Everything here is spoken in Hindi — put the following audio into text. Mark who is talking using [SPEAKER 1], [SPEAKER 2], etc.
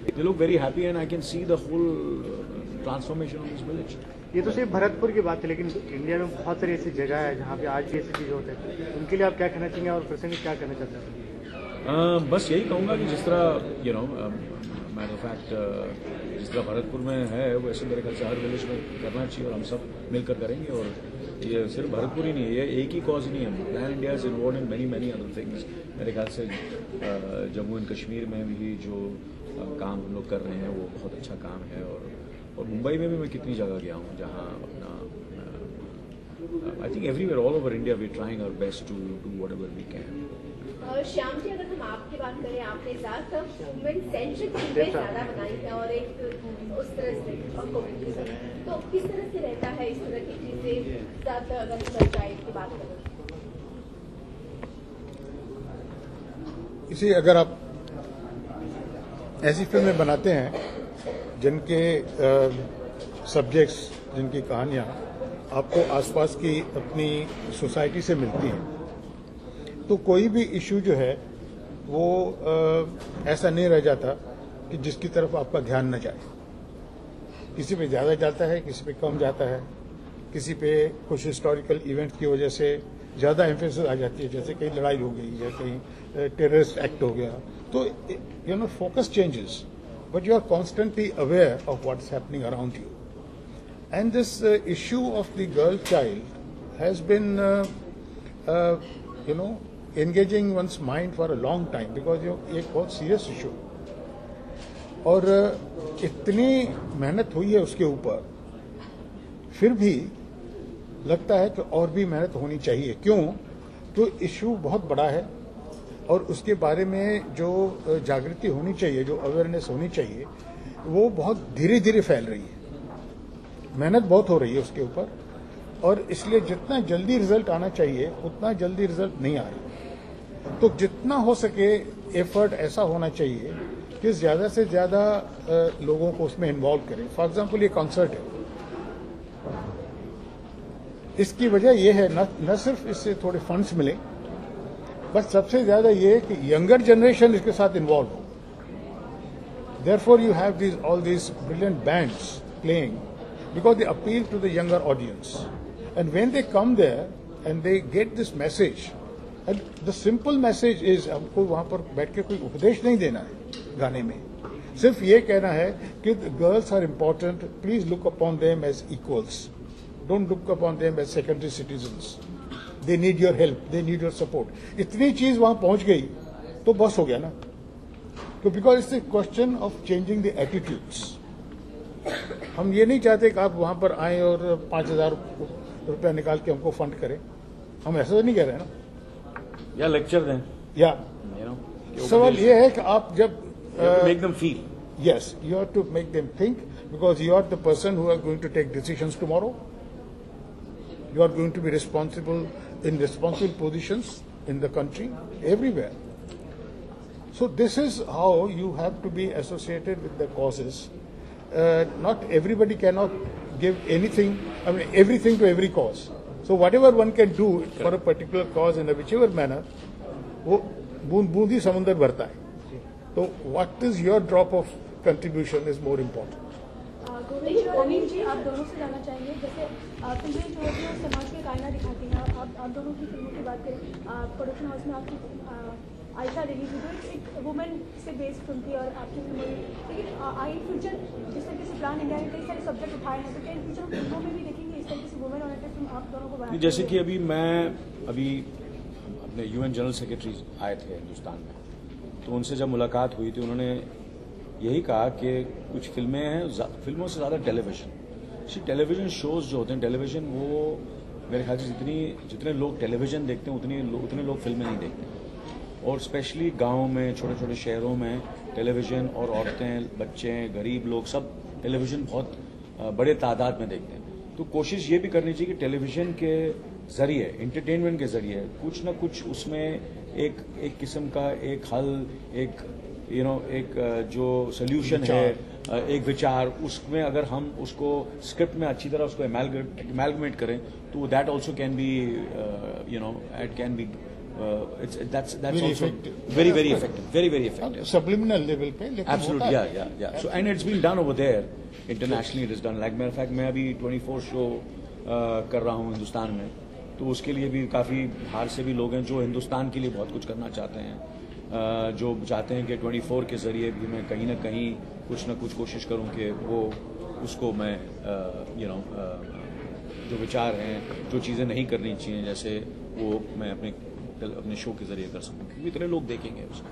[SPEAKER 1] They look very happy and I can see the whole transformation of this village.
[SPEAKER 2] ये तो सिर्फ भरतपुर की बात है, लेकिन इंडिया में बहुत सारी ऐसी जगह है जहाँ पे आज भी ऐसी चीज़ होते हैं। उनके लिए आप क्या कहना चाहेंगे और प्रसंग क्या कहना चाहते हैं?
[SPEAKER 1] बस यही कहूँगा कि जिस तरह मैटर ऑफ फैक्ट जिस तरह भरतपुर में है वैसे मेरे ख्याल से हर विलेज में करना चाहिए और हम सब मिलकर करेंगे। और ये सिर्फ भरतपुर ही नहीं है, ये एक ही कॉज नहीं है। Plan India is involve in many other things. मेरे ख्याल से जम्मू एंड कश्मीर में भी जो काम हम लोग कर रहे हैं वो बहुत अच्छा काम है। और मुंबई में भी मैं कितनी जगह गया हूँ जहाँ अपना I think everywhere all over India we trying our best to do whatever we can.
[SPEAKER 3] Shyam ji, अगर हम आपकी बात करें, आपने ज़्यादातर वुमेन सेंट्रिक फिल्में ज़्यादा बनाई हैं और एक उस तरह से तो किस तरह से रहता है इस तरह की चीज़ें ज़्यादातर अगर पंचायत की बात करें?
[SPEAKER 4] इसी अगर आप ऐसी फिल्में बनाते हैं जिनके सब्जेक्ट्स, जिनकी कहानियाँ आपको आसपास की अपनी सोसाइटी से मिलती हैं, तो कोई भी इशू जो है वो ऐसा नहीं रह जाता कि जिसकी तरफ आपका ध्यान न जाए। किसी पे ज़्यादा जाता है, किसी पे कम जाता है, किसी पे कुछ हिस्टोरिकल इवेंट्स की वजह से ज़्यादा एम्फेसिस आ जाती है, जैसे कहीं लड़ाई हो गई या कहीं टेररिस्ट एक्ट हो गया, तो focus changes, but you are constantly aware of what's happening around you. And this issue of the girl child has been, engaging one's mind for a long time because एक बहुत serious issue और इतनी मेहनत हुई है उसके ऊपर, फिर भी लगता है कि और भी मेहनत होनी चाहिए। क्यों? तो इशू बहुत बड़ा है और उसके बारे में जो जागृति होनी चाहिए, जो अवेयरनेस होनी चाहिए, वो बहुत धीरे धीरे फैल रही है। मेहनत बहुत हो रही है उसके ऊपर और इसलिए जितना जल्दी रिजल्ट आना चाहिए उतना जल्दी रिजल्ट नहीं आ रहा। तो जितना हो सके एफर्ट ऐसा होना चाहिए कि ज़्यादा से ज़्यादा लोगों को उसमें इन्वॉल्व करें। फॉर एग्जाम्पल ये कॉन्सर्ट है, इसकी वजह यह है न सिर्फ इससे थोड़े फंड्स मिले, बस सबसे ज्यादा ये कि यंगर जनरेशन इसके साथ इन्वॉल्व हो। Therefore you have all these brilliant bands playing because they appeal to the younger audience. And when they come there and they get this message, and the simple message is हमको वहाँ पर बैठ के कोई उपदेश नहीं देना है गाने में, सिर्फ ये कहना है कि girls are important, please look upon them as equals. Don't look upon them as secondary citizens. They need your help, they need your support. इतनी चीज वहां पहुंच गई तो बस हो गया ना। तो because it's a question of changing the attitudes. हम ये नहीं चाहते कि आप वहां पर आए और 5,000 रुपया निकाल के हमको फंड करें, हम ऐसा तो नहीं कह रहे हैं ना।
[SPEAKER 1] या लेक्चर दें,
[SPEAKER 4] या सवाल ये है कि आप जब
[SPEAKER 1] make them feel,
[SPEAKER 4] yes, you have to make them think because you are the person who are going to take decisions tomorrow. You are going to be responsible in responsible positions in the country, everywhere. So this is how you have to be associated with the causes. Not everybody cannot give anything, everything to every cause. So whatever one can do for a particular cause in a whichever manner, वो बूंद ही समुंदर भरता है. So what is your drop of contribution is more important.
[SPEAKER 5] Anil ji, आप दोनों से जानना चाहेंगे, जैसे फिल्में जो होती हैं समाज के कायना दिखाती हैं, आप दोनों की फिल्मों की बात करें, प्रोडक्शन हाउस में आपकी आयशा रिलीज हुई जो एक वुमेन से बेस्ड फिल्म थी और आपकी फिल्म हुई, लेकिन इन फ्यूचर जिस तरीके से प्लान इंडिया ने कई सारे सब्जेक्ट उठाए हैं, तो क्या इन फ्यूचर फिल्मों में भी देखेंगे इस तरीके से वुमेन ओरिएंटेड फिल्म आप दोनों को बनाएंगे?
[SPEAKER 1] जैसे कि अभी अपने UN जनरल सेक्रेटरी आए थे हिंदुस्तान में, तो उनसे जब मुलाकात हुई थी उन्होंने यही कहा कि कुछ फिल्में हैं, फिल्मों से ज़्यादा टेलीविजन शोज जो होते हैं, टेलीविजन वो मेरे ख्याल से जितने लोग टेलीविजन देखते हैं उतने लोग फिल्में नहीं देखते। और स्पेशली गाँव में, छोटे छोटे शहरों में टेलीविजन, और औरतें, बच्चे, गरीब लोग सब टेलीविजन बहुत बड़े तादाद में देखते हैं। तो कोशिश ये भी करनी चाहिए कि टेलीविजन के जरिए, एंटरटेनमेंट के जरिए कुछ न कुछ उसमें एक किस्म का एक हल, एक जो सोल्यूशन है, एक विचार, उसमें अगर हम उसको स्क्रिप्ट में अच्छी तरह उसको एमैलगमेट करें तो that also can be it can be that's
[SPEAKER 4] Very
[SPEAKER 1] also
[SPEAKER 4] effective.
[SPEAKER 1] very
[SPEAKER 4] Yeah,
[SPEAKER 1] very
[SPEAKER 4] of course.
[SPEAKER 1] effective, very effective.
[SPEAKER 4] subliminal level पे, लेकिन
[SPEAKER 1] Absolutely,
[SPEAKER 4] होता है।
[SPEAKER 1] yeah. So and it's been done over there internationally. It is done. Like matter of fact, मैं अभी 24 शो कर रहा हूँ हिंदुस्तान में, तो उसके लिए भी काफ़ी बाहर से भी लोग हैं जो हिंदुस्तान के लिए बहुत कुछ करना चाहते हैं, जो चाहते हैं कि 24 के ज़रिए भी मैं कहीं ना कहीं कुछ ना कुछ कोशिश करूं कि वो उसको मैं जो विचार हैं, जो चीज़ें नहीं करनी चाहिए, जैसे वो मैं अपने शो के ज़रिए कर सकूं, क्योंकि इतने लोग देखेंगे उसको।